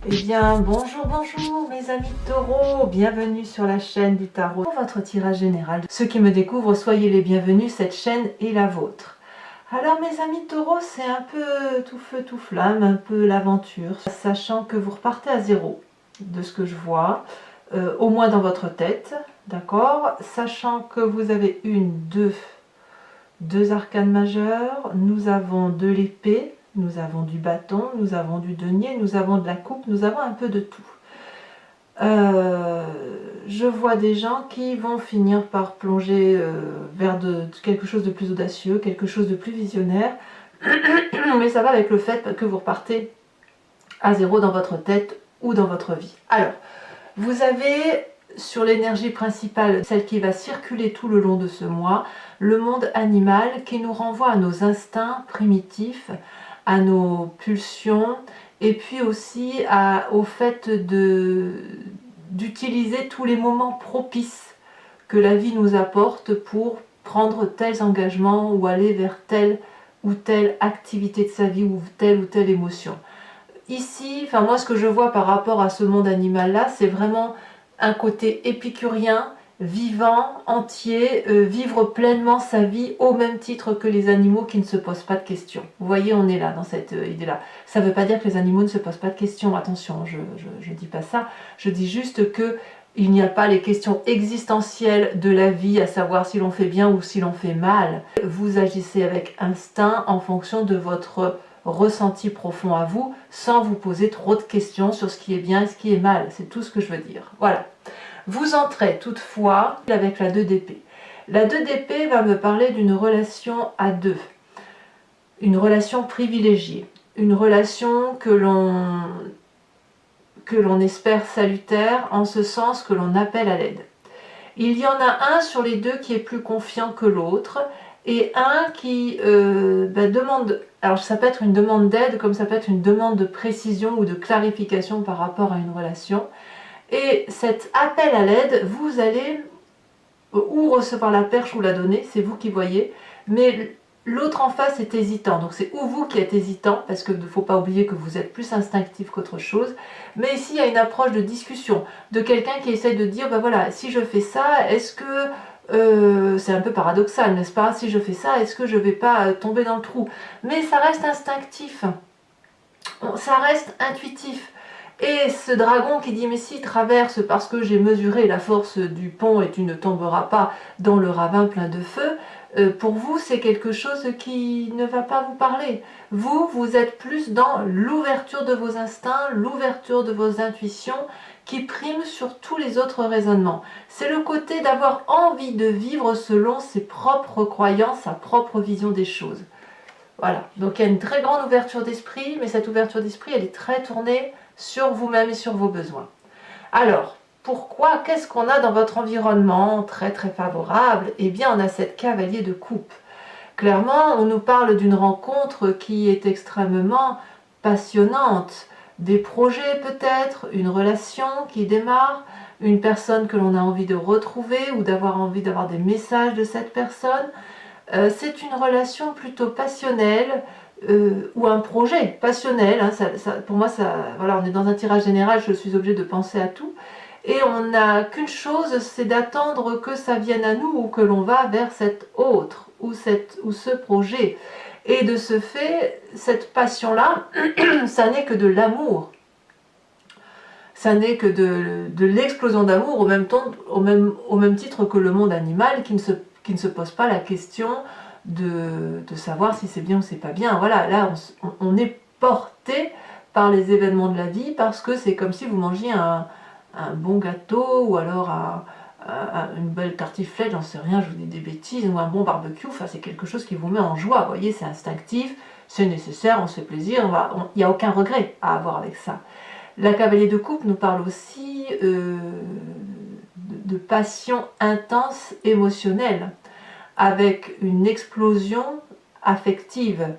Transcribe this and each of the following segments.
Eh bien, bonjour, bonjour mes amis taureaux, bienvenue sur la chaîne du tarot. Pour votre tirage général, ceux qui me découvrent, soyez les bienvenus, cette chaîne est la vôtre. Alors mes amis taureaux, c'est un peu tout feu, tout flamme, un peu l'aventure, sachant que vous repartez à zéro, de ce que je vois, au moins dans votre tête, d'accord? Sachant que vous avez deux arcanes majeures, nous avons de l'épée, nous avons du bâton, nous avons du denier, nous avons de la coupe, nous avons un peu de tout. Je vois des gens qui vont finir par plonger vers quelque chose de plus audacieux, quelque chose de plus visionnaire, mais ça va avec le fait que vous repartez à zéro dans votre tête ou dans votre vie. Alors, vous avez sur l'énergie principale, celle qui va circuler tout le long de ce mois, le monde animal qui nous renvoie à nos instincts primitifs, à nos pulsions, et puis aussi au fait d'utiliser tous les moments propices que la vie nous apporte pour prendre tels engagements ou aller vers telle ou telle activité de sa vie ou telle émotion. Ici, enfin moi ce que je vois par rapport à ce monde animal là, c'est vraiment un côté épicurien, vivant, entier, vivre pleinement sa vie au même titre que les animaux qui ne se posent pas de questions. Vous voyez, on est là dans cette idée-là. Ça ne veut pas dire que les animaux ne se posent pas de questions, attention, je dis pas ça, je dis juste que il n'y a pas les questions existentielles de la vie, à savoir si l'on fait bien ou si l'on fait mal. Vous agissez avec instinct en fonction de votre ressenti profond à vous, sans vous poser trop de questions sur ce qui est bien et ce qui est mal. C'est tout ce que je veux dire. Voilà. Vous entrez toutefois avec la 2 d'épée. La 2 d'épée va me parler d'une relation à deux, une relation privilégiée, une relation que l'on espère salutaire, en ce sens que l'on appelle à l'aide. Il y en a un sur les deux qui est plus confiant que l'autre, et un qui demande, alors ça peut être une demande d'aide, comme ça peut être une demande de précision ou de clarification par rapport à une relation. Et cet appel à l'aide, vous allez ou recevoir la perche ou la donner, c'est vous qui voyez, mais l'autre en face est hésitant, donc c'est ou vous qui êtes hésitant, parce qu'il ne faut pas oublier que vous êtes plus instinctif qu'autre chose, mais ici il y a une approche de discussion, de quelqu'un qui essaie de dire, ben voilà, si je fais ça, est-ce que, c'est un peu paradoxal, n'est-ce pas, si je fais ça, est-ce que je ne vais pas tomber dans le trou? Mais ça reste instinctif, ça reste intuitif. Et ce dragon qui dit mais si traverse parce que j'ai mesuré la force du pont et tu ne tomberas pas dans le ravin plein de feu, pour vous c'est quelque chose qui ne va pas vous parler. Vous êtes plus dans l'ouverture de vos instincts, l'ouverture de vos intuitions qui prime sur tous les autres raisonnements. C'est le côté d'avoir envie de vivre selon ses propres croyances, sa propre vision des choses. Voilà, donc il y a une très grande ouverture d'esprit, mais cette ouverture d'esprit elle est très tournée sur vous-même et sur vos besoins. Alors, pourquoi? Qu'est-ce qu'on a dans votre environnement très très favorable? Eh bien, on a cette cavalier de coupe. Clairement, on nous parle d'une rencontre qui est extrêmement passionnante. Des projets peut-être, une relation qui démarre, une personne que l'on a envie de retrouver ou d'avoir envie d'avoir des messages de cette personne. C'est une relation plutôt passionnelle, ou un projet passionnel, hein, pour moi, voilà, on est dans un tirage général, je suis obligée de penser à tout, et on n'a qu'une chose, c'est d'attendre que ça vienne à nous ou que l'on va vers cet autre ou ce projet. Et de ce fait, cette passion-là, ça n'est que de l'amour. Ça n'est que de l'explosion d'amour au même titre que le monde animal qui ne se pose pas la question de savoir si c'est bien ou c'est pas bien. Voilà, là on est porté par les événements de la vie parce que c'est comme si vous mangiez un bon gâteau ou alors une belle tartiflette, j'en sais rien, je vous dis des bêtises, ou un bon barbecue, enfin c'est quelque chose qui vous met en joie, vous voyez, c'est instinctif, c'est nécessaire, on se fait plaisir, il n'y a aucun regret à avoir avec ça. La cavalier de coupe nous parle aussi de passion intense émotionnelle, avec une explosion affective.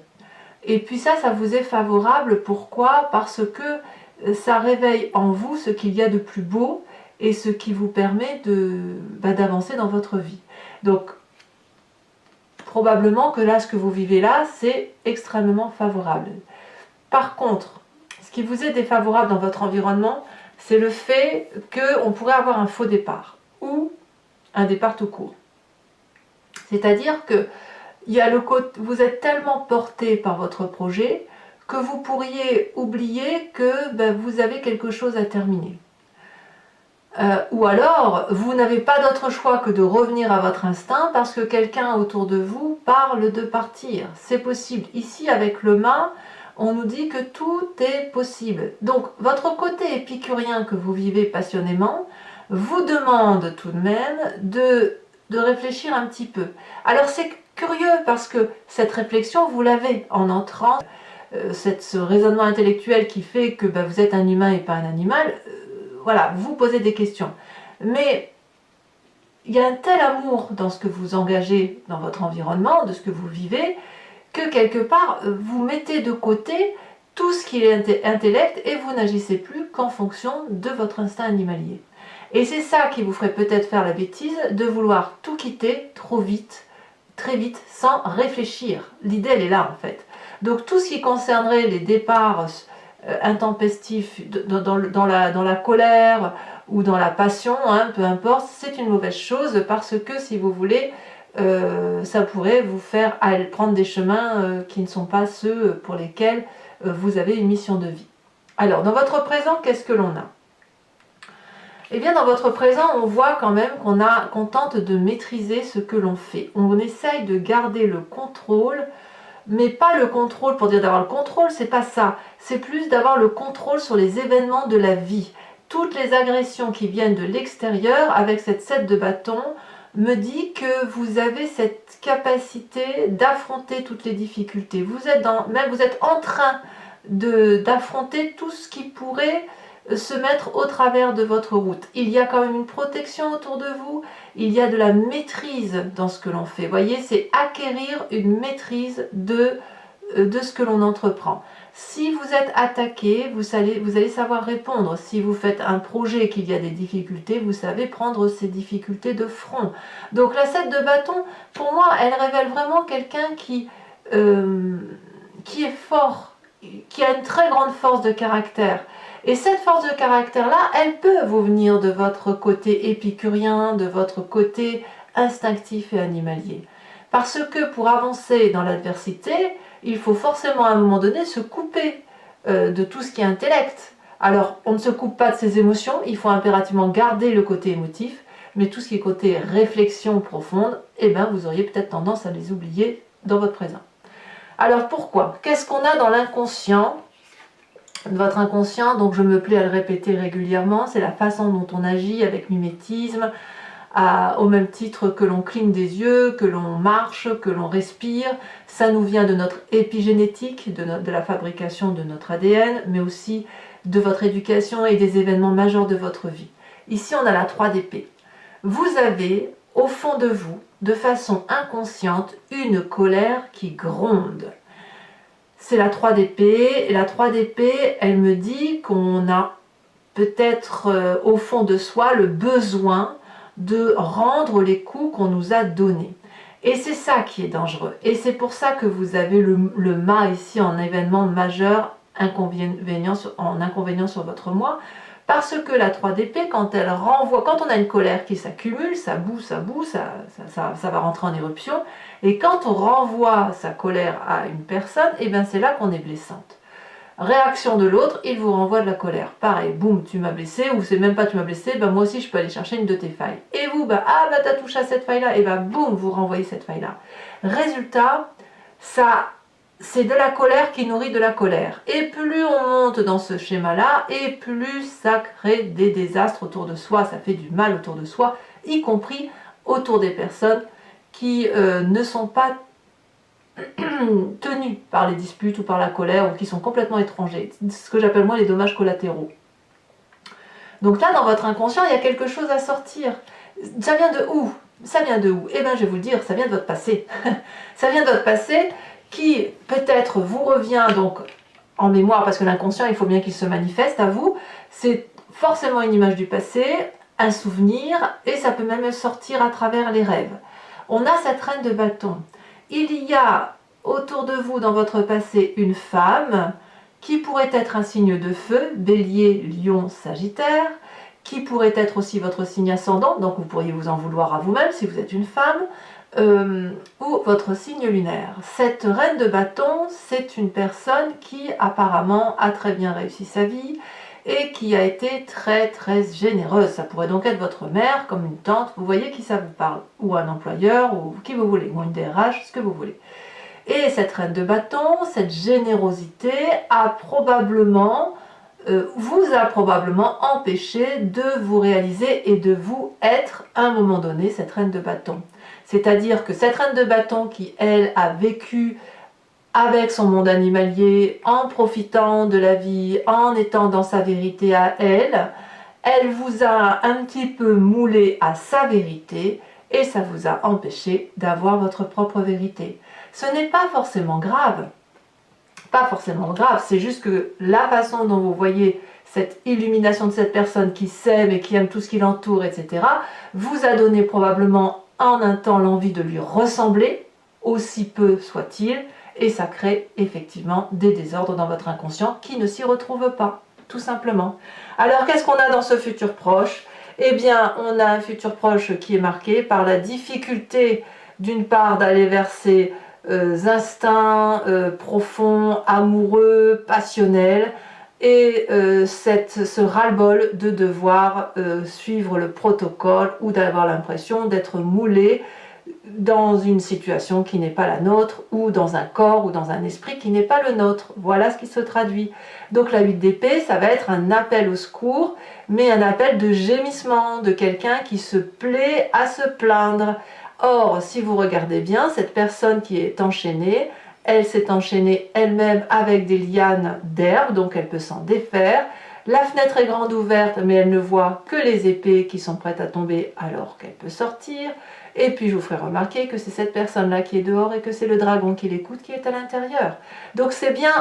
Et puis ça vous est favorable, pourquoi? Parce que ça réveille en vous ce qu'il y a de plus beau et ce qui vous permet d'avancer dans votre vie. Donc, probablement que là, ce que vous vivez là, c'est extrêmement favorable. Par contre, ce qui vous est défavorable dans votre environnement, c'est le fait qu'on pourrait avoir un faux départ ou un départ tout court. C'est-à-dire que vous êtes tellement porté par votre projet que vous pourriez oublier que vous avez quelque chose à terminer. Ou alors, vous n'avez pas d'autre choix que de revenir à votre instinct parce que quelqu'un autour de vous parle de partir. C'est possible. Ici, avec le mât, on nous dit que tout est possible. Donc, votre côté épicurien que vous vivez passionnément vous demande tout de même de réfléchir un petit peu. Alors, c'est curieux parce que cette réflexion, vous l'avez en entrant, ce raisonnement intellectuel qui fait que vous êtes un humain et pas un animal, voilà, vous posez des questions. Mais il y a un tel amour dans ce que vous engagez dans votre environnement, de ce que vous vivez, que quelque part, vous mettez de côté tout ce qui est intellect et vous n'agissez plus qu'en fonction de votre instinct animalier. Et c'est ça qui vous ferait peut-être faire la bêtise de vouloir tout quitter trop vite, très vite, sans réfléchir. L'idée, elle est là, en fait. Donc, tout ce qui concernerait les départs intempestifs dans la colère ou dans la passion, peu importe, c'est une mauvaise chose parce que, si vous voulez, ça pourrait vous faire prendre des chemins qui ne sont pas ceux pour lesquels vous avez une mission de vie. Alors, dans votre présent, qu'est-ce que l'on a ? Eh bien, dans votre présent, on voit quand même qu'on tente de maîtriser ce que l'on fait. On essaye de garder le contrôle, mais pas le contrôle pour dire d'avoir le contrôle, c'est pas ça. C'est plus d'avoir le contrôle sur les événements de la vie. Toutes les agressions qui viennent de l'extérieur, avec cette 7 de bâton, me dit que vous avez cette capacité d'affronter toutes les difficultés. Vous êtes en train d'affronter tout ce qui pourrait se mettre au travers de votre route. Il y a quand même une protection autour de vous, il y a de la maîtrise dans ce que l'on fait. Vous voyez, c'est acquérir une maîtrise de ce que l'on entreprend. Si vous êtes attaqué, vous allez savoir répondre. Si vous faites un projet et qu'il y a des difficultés, vous savez prendre ces difficultés de front. Donc la 7 de bâton, pour moi, elle révèle vraiment quelqu'un qui est fort, qui a une très grande force de caractère. Et cette force de caractère-là, elle peut vous venir de votre côté épicurien, de votre côté instinctif et animalier. Parce que pour avancer dans l'adversité, il faut forcément à un moment donné se couper de tout ce qui est intellect. Alors, on ne se coupe pas de ses émotions, il faut impérativement garder le côté émotif, mais tout ce qui est côté réflexion profonde, vous auriez peut-être tendance à les oublier dans votre présent. Alors pourquoi ? Qu'est-ce qu'on a dans l'inconscient ? Votre inconscient, donc je me plais à le répéter régulièrement, c'est la façon dont on agit avec mimétisme, au même titre que l'on cligne des yeux, que l'on marche, que l'on respire. Ça nous vient de notre épigénétique, de la fabrication de notre ADN, mais aussi de votre éducation et des événements majeurs de votre vie. Ici, on a la 3 d'épée. Vous avez, au fond de vous, de façon inconsciente, une colère qui gronde. C'est la 3 d'épée, et la 3 d'épée, elle me dit qu'on a peut-être au fond de soi le besoin de rendre les coups qu'on nous a donnés. Et c'est ça qui est dangereux. Et c'est pour ça que vous avez le mât ici en événement majeur, inconvénient sur votre moi, parce que la 3 d'épée, quand elle renvoie, quand on a une colère qui s'accumule, ça boue, ça va rentrer en éruption, et quand on renvoie sa colère à une personne, c'est là qu'on est blessante. Réaction de l'autre, il vous renvoie de la colère. Pareil, boum, tu m'as blessé, ou c'est même pas tu m'as blessé, moi aussi je peux aller chercher une de tes failles. Et vous, t'as touché à cette faille-là, et boum, vous renvoyez cette faille-là. Résultat, c'est de la colère qui nourrit de la colère. Et plus on monte dans ce schéma-là, et plus ça crée des désastres autour de soi, ça fait du mal autour de soi, y compris autour des personnes qui ne sont pas tenus par les disputes ou par la colère, ou qui sont complètement étrangers. C'est ce que j'appelle moi les dommages collatéraux. Donc là, dans votre inconscient, il y a quelque chose à sortir. Ça vient de où ? Ça vient de où ? Je vais vous le dire, ça vient de votre passé. Ça vient de votre passé qui, peut-être, vous revient donc en mémoire, parce que l'inconscient, il faut bien qu'il se manifeste à vous. C'est forcément une image du passé, un souvenir, et ça peut même sortir à travers les rêves. On a cette reine de bâton. Il y a autour de vous, dans votre passé, une femme qui pourrait être un signe de feu, Bélier, Lion, Sagittaire, qui pourrait être aussi votre signe ascendant, donc vous pourriez vous en vouloir à vous-même si vous êtes une femme, ou votre signe lunaire. Cette reine de bâton, c'est une personne qui apparemment a très bien réussi sa vie et qui a été très généreuse. Ça pourrait donc être votre mère, comme une tante, vous voyez qui ça vous parle, ou un employeur, ou qui vous voulez, ou une DRH, ce que vous voulez. Et cette reine de bâton, cette générosité vous a probablement empêché de vous réaliser et de vous être à un moment donné cette reine de bâton. C'est-à-dire que cette reine de bâton qui, elle, a vécu avec son monde animalier, en profitant de la vie, en étant dans sa vérité à elle, elle vous a un petit peu moulé à sa vérité et ça vous a empêché d'avoir votre propre vérité. Ce n'est pas forcément grave. Pas forcément grave, c'est juste que la façon dont vous voyez cette illumination de cette personne qui s'aime et qui aime tout ce qui l'entoure, etc., vous a donné probablement en un temps l'envie de lui ressembler, aussi peu soit-il, et ça crée effectivement des désordres dans votre inconscient qui ne s'y retrouvent pas, tout simplement. Alors qu'est-ce qu'on a dans ce futur proche? Eh bien, on a un futur proche qui est marqué par la difficulté, d'une part, d'aller vers ses instincts profonds, amoureux, passionnels, et ce ras-le-bol de devoir suivre le protocole ou d'avoir l'impression d'être moulé dans une situation qui n'est pas la nôtre, ou dans un corps ou dans un esprit qui n'est pas le nôtre. Voilà ce qui se traduit. Donc la 8 d'épée, ça va être un appel au secours, mais un appel de gémissement, de quelqu'un qui se plaît à se plaindre. Or, si vous regardez bien, cette personne qui est enchaînée, elle s'est enchaînée elle-même avec des lianes d'herbe, donc elle peut s'en défaire. La fenêtre est grande ouverte, mais elle ne voit que les épées qui sont prêtes à tomber alors qu'elle peut sortir. Et puis je vous ferai remarquer que c'est cette personne-là qui est dehors et que c'est le dragon qui l'écoute qui est à l'intérieur. Donc c'est bien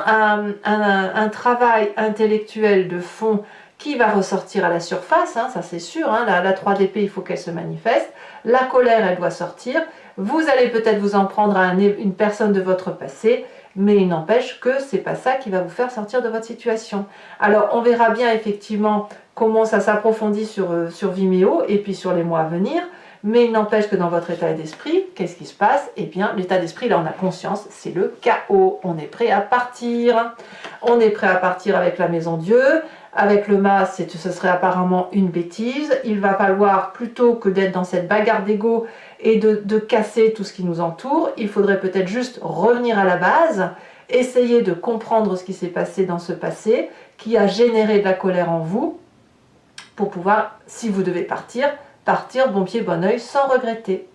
un travail intellectuel de fond qui va ressortir à la surface, hein, ça c'est sûr, hein, la 3 d'épée, il faut qu'elle se manifeste. La colère, elle doit sortir. Vous allez peut-être vous en prendre à une personne de votre passé, mais il n'empêche que c'est pas ça qui va vous faire sortir de votre situation. Alors on verra bien effectivement comment ça s'approfondit sur Vimeo et puis sur les mois à venir, mais il n'empêche que dans votre état d'esprit, qu'est-ce qui se passe? Eh bien l'état d'esprit, là on a conscience, c'est le chaos, on est prêt à partir. On est prêt à partir avec la maison Dieu. Avec le mas, ce serait apparemment une bêtise. Il va falloir, plutôt que d'être dans cette bagarre d'ego et de casser tout ce qui nous entoure, il faudrait peut-être juste revenir à la base, essayer de comprendre ce qui s'est passé dans ce passé, qui a généré de la colère en vous, pour pouvoir, si vous devez partir bon pied, bon oeil, sans regretter.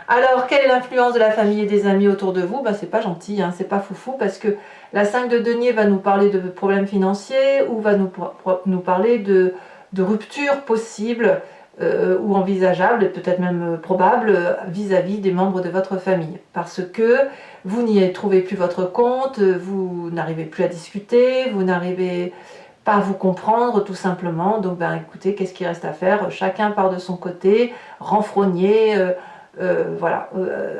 Alors, quelle est l'influence de la famille et des amis autour de vous? C'est pas gentil, hein, c'est pas foufou, parce que la 5 de denier va nous parler de problèmes financiers, ou va nous parler de ruptures possibles ou envisageables, et peut-être même probables, vis-à-vis des membres de votre famille. Parce que vous n'y trouvez plus votre compte, vous n'arrivez plus à discuter, vous n'arrivez pas à vous comprendre tout simplement. Donc écoutez, qu'est-ce qu'il reste à faire? Chacun part de son côté, renfrogné,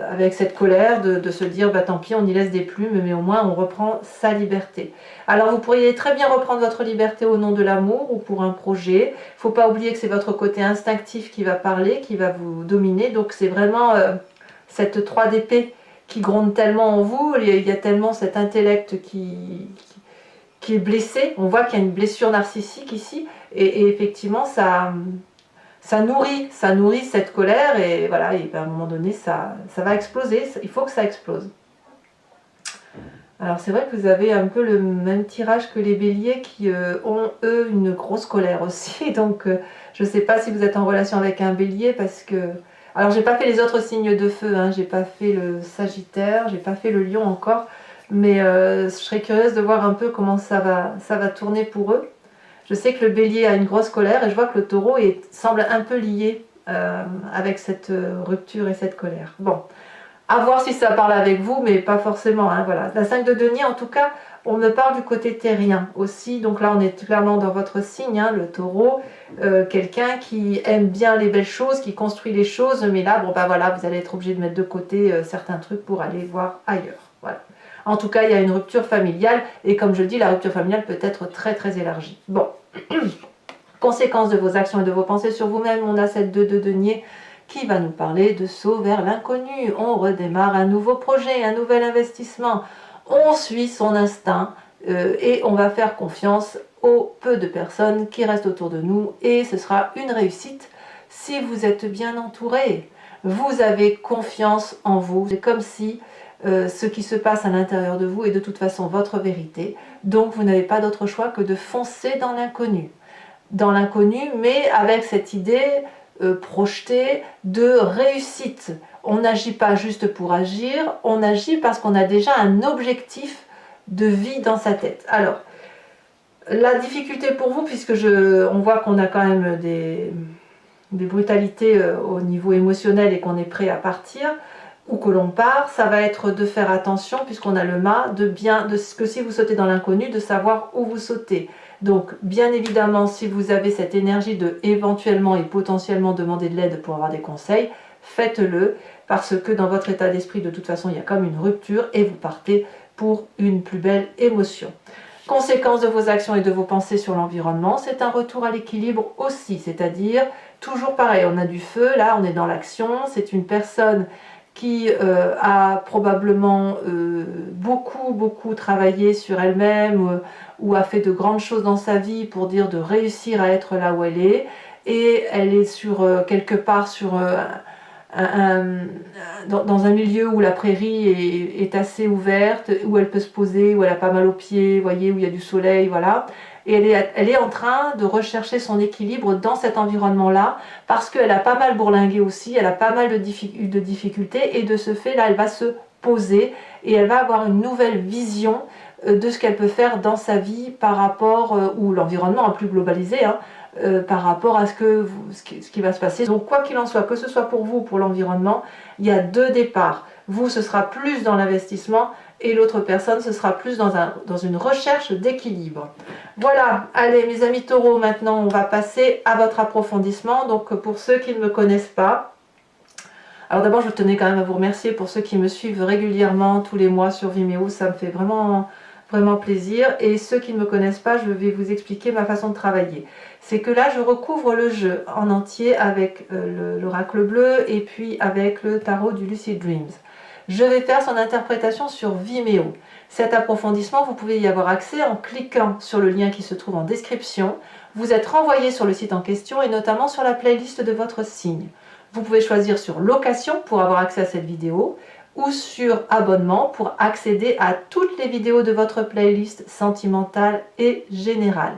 avec cette colère de se dire tant pis, on y laisse des plumes, mais au moins on reprend sa liberté. Alors vous pourriez très bien reprendre votre liberté au nom de l'amour ou pour un projet. Il ne faut pas oublier que c'est votre côté instinctif qui va parler, qui va vous dominer. Donc c'est vraiment cette 3 d'épée qui gronde tellement en vous, il y a tellement cet intellect qui est blessé. On voit qu'il y a une blessure narcissique ici, et effectivement ça nourrit cette colère, et voilà, et à un moment donné ça va exploser, il faut que ça explose. Alors c'est vrai que vous avez un peu le même tirage que les béliers qui ont eux une grosse colère aussi, donc je ne sais pas si vous êtes en relation avec un bélier, parce que... Alors j'ai pas fait les autres signes de feu, hein, j'ai pas fait le sagittaire, j'ai pas fait le lion encore, mais je serais curieuse de voir un peu comment ça va tourner pour eux. Je sais que le bélier a une grosse colère, et je vois que le taureau semble un peu lié avec cette rupture et cette colère. Bon, à voir si ça parle avec vous, mais pas forcément, hein, voilà. La 5 de denier, en tout cas, on me parle du côté terrien aussi, donc là on est clairement dans votre signe, hein, le taureau, quelqu'un qui aime bien les belles choses, qui construit les choses, mais là, voilà, vous allez être obligé de mettre de côté certains trucs pour aller voir ailleurs, voilà. En tout cas, il y a une rupture familiale, et comme je dis, la rupture familiale peut être très très élargie. Bon, conséquence de vos actions et de vos pensées sur vous-même, on a cette 2 de denier qui va nous parler de saut vers l'inconnu. On redémarre un nouveau projet, un nouvel investissement, on suit son instinct et on va faire confiance aux peu de personnes qui restent autour de nous, et ce sera une réussite si vous êtes bien entouré. Vous avez confiance en vous, c'est comme si ce qui se passe à l'intérieur de vous est de toute façon votre vérité, donc vous n'avez pas d'autre choix que de foncer dans l'inconnu. Dans l'inconnu, mais avec cette idée projetée de réussite. On n'agit pas juste pour agir, on agit parce qu'on a déjà un objectif de vie dans sa tête. Alors, la difficulté pour vous, puisque on voit qu'on a quand même des brutalités au niveau émotionnel et qu'on est prêt à partir, ou que l'on part, ça va être de faire attention, puisqu'on a le mât, de ce que si vous sautez dans l'inconnu, de savoir où vous sautez. Donc, bien évidemment, si vous avez cette énergie de éventuellement et potentiellement demander de l'aide pour avoir des conseils, faites-le, parce que dans votre état d'esprit, de toute façon, il y a comme une rupture et vous partez pour une plus belle émotion. Conséquence de vos actions et de vos pensées sur l'environnement, c'est un retour à l'équilibre aussi, c'est-à-dire, toujours pareil, on a du feu, là on est dans l'action, c'est une personne qui a probablement beaucoup travaillé sur elle-même ou a fait de grandes choses dans sa vie pour dire de réussir à être là où elle est, et elle est quelque part dans un milieu où la prairie est assez ouverte, où elle peut se poser, où elle a pas mal aux pieds, voyez, où il y a du soleil, voilà. Et elle est en train de rechercher son équilibre dans cet environnement-là, parce qu'elle a pas mal bourlingué aussi, elle a pas mal de difficultés, et de ce fait, là, elle va se poser, et elle va avoir une nouvelle vision de ce qu'elle peut faire dans sa vie par rapport, ou l'environnement plus globalisé, hein, par rapport à ce qui va se passer. Donc quoi qu'il en soit, que ce soit pour vous ou pour l'environnement, il y a 2 départs. Vous, ce sera plus dans l'investissement, et l'autre personne, ce sera plus dans une recherche d'équilibre. Voilà, allez mes amis taureaux, maintenant on va passer à votre approfondissement. Donc pour ceux qui ne me connaissent pas, alors d'abord je tenais quand même à vous remercier pour ceux qui me suivent régulièrement tous les mois sur Vimeo, ça me fait vraiment plaisir. Et ceux qui ne me connaissent pas, je vais vous expliquer ma façon de travailler. C'est que là je recouvre le jeu en entier avec l'oracle bleu et puis avec le tarot du Lucid Dreams. Je vais faire son interprétation sur Vimeo. Cet approfondissement, vous pouvez y avoir accès en cliquant sur le lien qui se trouve en description. Vous êtes renvoyé sur le site en question et notamment sur la playlist de votre signe. Vous pouvez choisir sur location pour avoir accès à cette vidéo ou sur abonnement pour accéder à toutes les vidéos de votre playlist sentimentale et générale.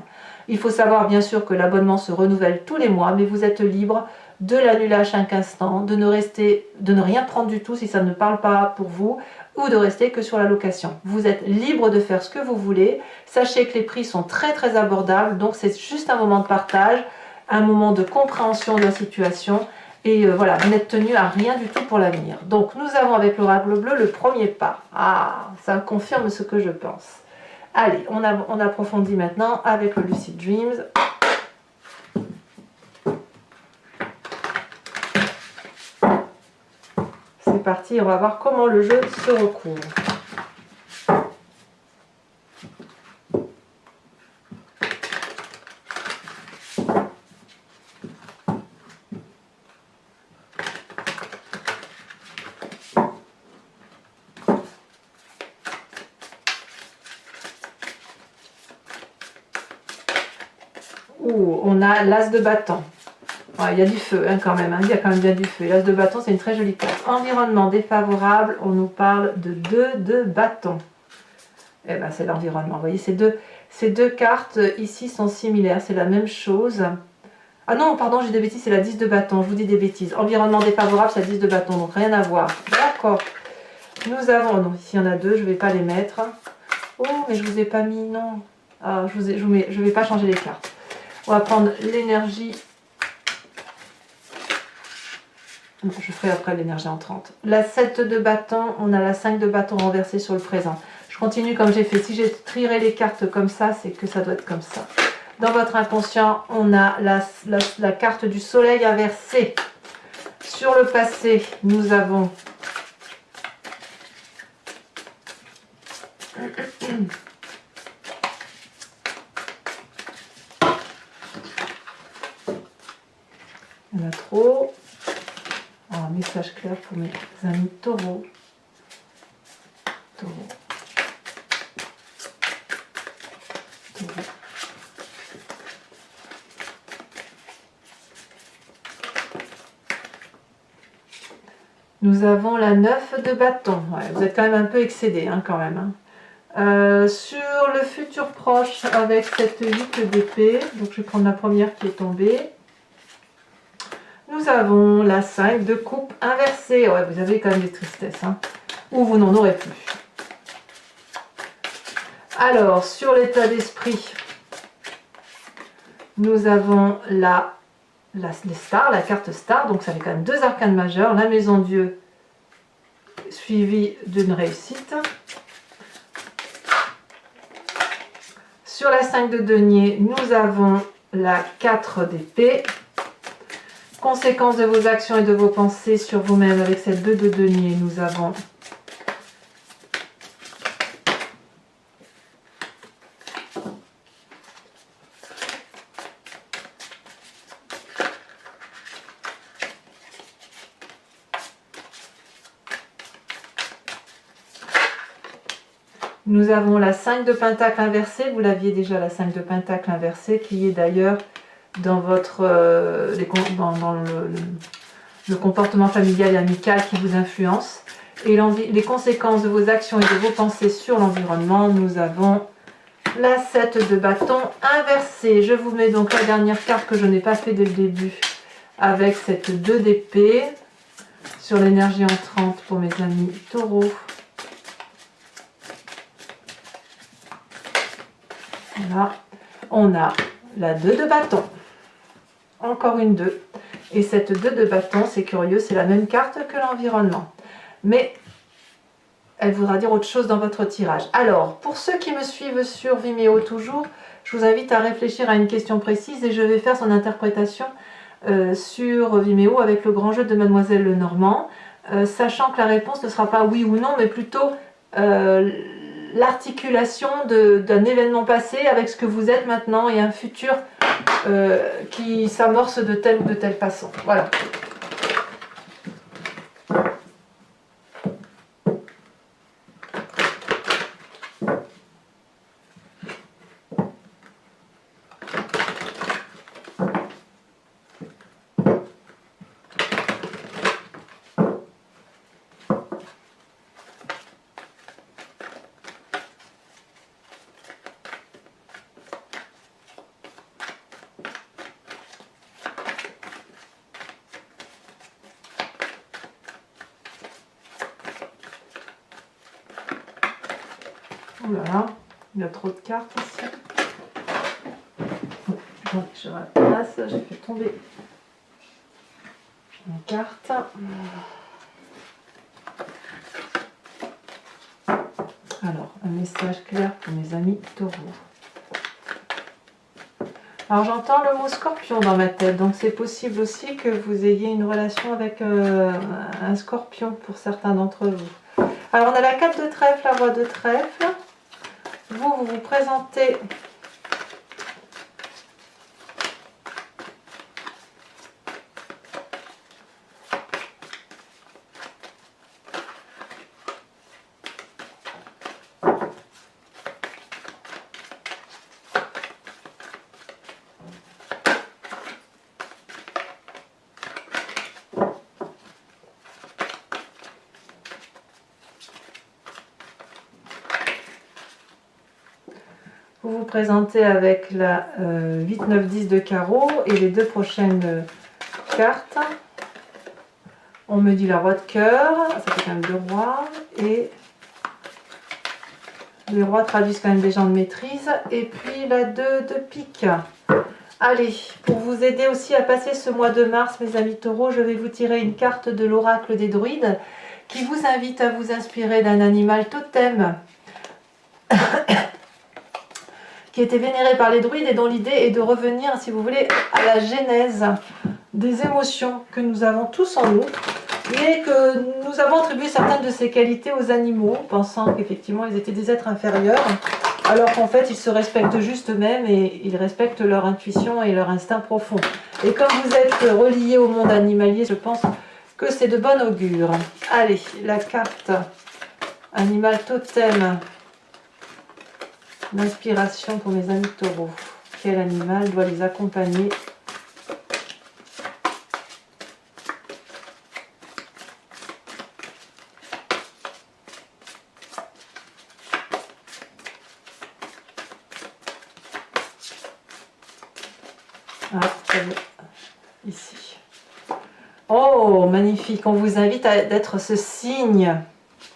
Il faut savoir bien sûr que l'abonnement se renouvelle tous les mois, mais vous êtes libre de l'annuler à chaque instant, de ne rien prendre du tout si ça ne parle pas pour vous, ou de rester que sur la location. Vous êtes libre de faire ce que vous voulez. Sachez que les prix sont très abordables, donc c'est juste un moment de partage, un moment de compréhension de la situation, et voilà, vous n'êtes tenu à rien du tout pour l'avenir. Donc nous avons avec l'oracle bleu le premier pas. Ah, ça confirme ce que je pense. Allez, on approfondit maintenant avec le Lucid Dreams. C'est parti, on va voir comment le jeu se recouvre. Ouh, on a l'as de bâton. Ouais, il y a du feu hein, quand même, hein. Il y a quand même bien du feu. L'as de bâton, c'est une très jolie carte. Environnement défavorable, on nous parle de 2 de bâton. Eh ben, c'est l'environnement. Vous voyez, ces deux cartes ici sont similaires, c'est la même chose. Ah non, pardon, j'ai des bêtises, c'est la 10 de bâton, je vous dis des bêtises. Environnement défavorable, c'est la 10 de bâton, donc rien à voir. D'accord. Nous avons, non, ici il y en a 2, je ne vais pas les mettre. Oh, mais je ne vous ai pas mis, non. Ah, je ne vais pas changer les cartes. On va prendre l'énergie. Je ferai après l'énergie entrante. La 7 de bâton, on a la 5 de bâton renversée sur le présent. Je continue comme j'ai fait. Si j'ai tiré les cartes comme ça, c'est que ça doit être comme ça. Dans votre inconscient, on a la carte du soleil inversée. Sur le passé, nous avons Il y en a trop. Alors, message clair pour mes amis taureaux. Taureaux. Taureaux. Nous avons la 9 de bâton. Ouais, vous êtes quand même un peu excédé, hein, quand même. Sur le futur proche, avec cette 8 d'épée, donc je vais prendre la première qui est tombée. Nous avons la 5 de coupe inversée. Ouais, vous avez quand même des tristesses, hein, ou vous n'en aurez plus. Alors, sur l'état d'esprit, nous avons les stars, la carte star, donc ça fait quand même 2 arcanes majeures, la maison Dieu suivie d'une réussite. Sur la 5 de denier, nous avons la 4 d'épée. Conséquence de vos actions et de vos pensées sur vous-même avec cette 2 de denier, nous avons la 5 de pentacle inversée, vous l'aviez déjà la 5 de pentacle inversée, qui est d'ailleurs dans votre dans le comportement familial et amical qui vous influence. Et les conséquences de vos actions et de vos pensées sur l'environnement, nous avons la 7 de bâton inversée. Je vous mets donc la dernière carte que je n'ai pas fait dès le début, avec cette 2 d'épée, sur l'énergie entrante pour mes amis taureaux. Voilà, on a la 2 de bâton, encore une 2, et cette 2 de bâton, c'est curieux, c'est la même carte que l'environnement, mais elle voudra dire autre chose dans votre tirage. Alors, pour ceux qui me suivent sur Vimeo toujours, je vous invite à réfléchir à une question précise et je vais faire son interprétation sur Vimeo avec le grand jeu de Mademoiselle Lenormand, sachant que la réponse ne sera pas oui ou non, mais plutôt l'articulation d'un événement passé avec ce que vous êtes maintenant et un futur qui s'amorce de telle ou de telle façon. Voilà. Oh là là, il y a trop de cartes ici. Donc je repasse, j'ai fait tomber une carte. Alors, un message clair pour mes amis taureaux. Alors j'entends le mot scorpion dans ma tête, donc c'est possible aussi que vous ayez une relation avec un scorpion pour certains d'entre vous. Alors on a la 4 de trèfle, la roi de trèfle. Vous vous présentez avec la 8, 9, 10 de carreau et les 2 prochaines cartes. On me dit la roi de cœur, ça fait quand même 2 rois, et les rois traduisent quand même des gens de maîtrise, et puis la 2 de pique. Allez, pour vous aider aussi à passer ce mois de mars, mes amis taureaux, je vais vous tirer une carte de l'oracle des druides qui vous invite à vous inspirer d'un animal totem qui était vénéré par les druides et dont l'idée est de revenir, si vous voulez, à la genèse des émotions que nous avons tous en nous, mais que nous avons attribué certaines de ces qualités aux animaux, pensant qu'effectivement ils étaient des êtres inférieurs. alors qu'en fait ils se respectent juste eux-mêmes et ils respectent leur intuition et leur instinct profond. Et comme vous êtes reliés au monde animalier, je pense que c'est de bon augure. Allez, la carte animal totem d'inspiration pour mes amis taureaux. Quel animal doit les accompagner ? Ah, ici. Oh, magnifique. On vous invite à être ce signe.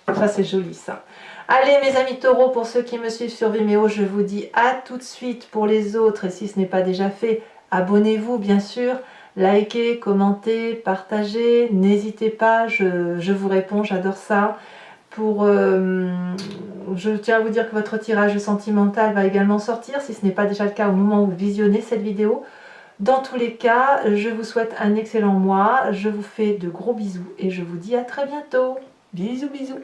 Ça, c'est joli, ça. Allez, mes amis taureaux, pour ceux qui me suivent sur Vimeo, je vous dis à tout de suite. Pour les autres, et si ce n'est pas déjà fait, abonnez-vous, bien sûr. Likez, commentez, partagez. N'hésitez pas, je vous réponds, j'adore ça. Je tiens à vous dire que votre tirage sentimental va également sortir, si ce n'est pas déjà le cas au moment où vous visionnez cette vidéo. Dans tous les cas, je vous souhaite un excellent mois, je vous fais de gros bisous et je vous dis à très bientôt. Bisous, bisous.